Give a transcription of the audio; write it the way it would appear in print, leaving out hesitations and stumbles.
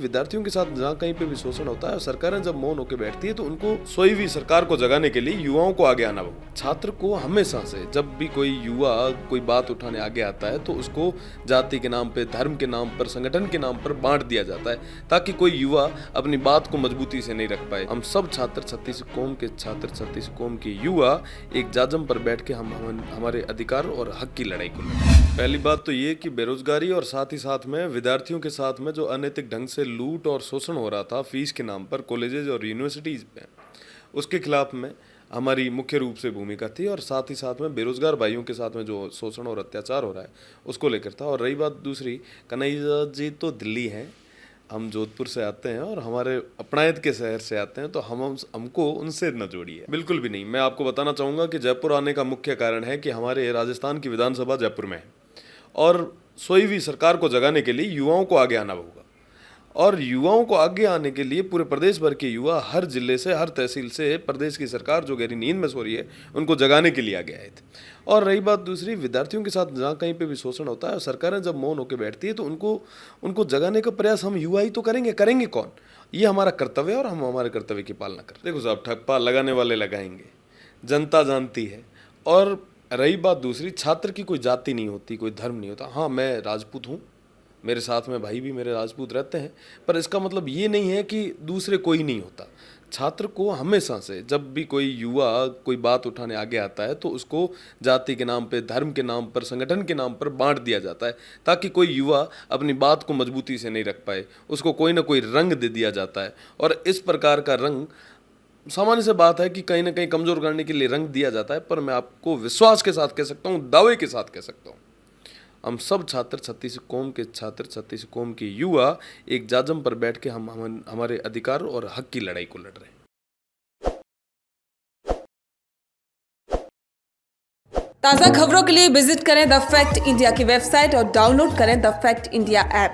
विद्यार्थियों के साथ जहाँ कहीं पे भी शोषण होता है, सरकारें जब मौन होकर बैठती है तो उनको सोई हुई सरकार को जगाने के लिए युवाओं को आगे आना होगा। छात्र को हमेशा से जब भी कोई युवा कोई बात उठाने आगे आता है तो उसको जाति के नाम पे, धर्म के नाम पर, संगठन के नाम पर बांट दिया जाता है ताकि कोई युवा अपनी बात को मजबूती से नहीं रख पाए। हम सब छात्र, छत्तीस कौम के छात्र, छत्तीस कौम के युवा एक जाजम पर बैठ के हम हमारे अधिकार और हक की लड़ाई को लड़ें। पहली बात तो ये कि बेरोजगारी और साथ ही साथ में विद्यार्थियों के साथ में जो अनैतिक ढंग से लूट और शोषण हो रहा था फीस के नाम पर कॉलेजेस और यूनिवर्सिटीज़ में, उसके खिलाफ में हमारी मुख्य रूप से भूमिका थी। और साथ ही साथ में बेरोजगार भाइयों के साथ में जो शोषण और अत्याचार हो रहा है उसको लेकर था। और रही बात दूसरी, कन्हैया जी तो दिल्ली हैं, हम जोधपुर से आते हैं और हमारे अपनायत के शहर से आते हैं, तो हमको उनसे न जोड़िए, बिल्कुल भी नहीं। मैं आपको बताना चाहूँगा कि जयपुर आने का मुख्य कारण है कि हमारे राजस्थान की विधानसभा जयपुर में है और सोई हुई सरकार को जगाने के लिए युवाओं को आगे आना होगा। और युवाओं को आगे आने के लिए पूरे प्रदेश भर के युवा हर जिले से, हर तहसील से प्रदेश की सरकार जो गहरी नींद में सो रही है उनको जगाने के लिए आगे आए थे। और रही बात दूसरी, विद्यार्थियों के साथ जहाँ कहीं पे भी शोषण होता है, सरकारें जब मौन होकर बैठती है तो उनको जगाने का प्रयास हम युवा ही तो करेंगे कौन? ये हमारा कर्तव्य है और हम हमारे कर्तव्य की पालना करें। देखो साहब, ठप्पा लगाने वाले लगाएंगे, जनता जानती है। और रही बात दूसरी, छात्र की कोई जाति नहीं होती, कोई धर्म नहीं होता। हाँ, मैं राजपूत हूँ, मेरे साथ में भाई भी मेरे राजपूत रहते हैं, पर इसका मतलब ये नहीं है कि दूसरे कोई नहीं होता। छात्र को हमेशा से जब भी कोई युवा कोई बात उठाने आगे आता है तो उसको जाति के नाम पे, धर्म के नाम पर, संगठन के नाम पर बांट दिया जाता है ताकि कोई युवा अपनी बात को मजबूती से नहीं रख पाए। उसको कोई ना कोई रंग दे दिया जाता है और इस प्रकार का रंग, सामान्य से बात है कि कहीं ना कहीं कमजोर करने के लिए रंग दिया जाता है। पर मैं आपको विश्वास के साथ कह सकता हूँ, दावे के साथ कह सकता हूँ, हम सब छात्र, छत्तीस कौम के छात्र, छत्तीस कौम के युवा एक जाजम पर बैठ के हम हमारे अधिकार और हक की लड़ाई को लड़ रहे हैं। ताज़ा खबरों के लिए विजिट करें द फैक्ट इंडिया की वेबसाइट और डाउनलोड करें द फैक्ट इंडिया ऐप।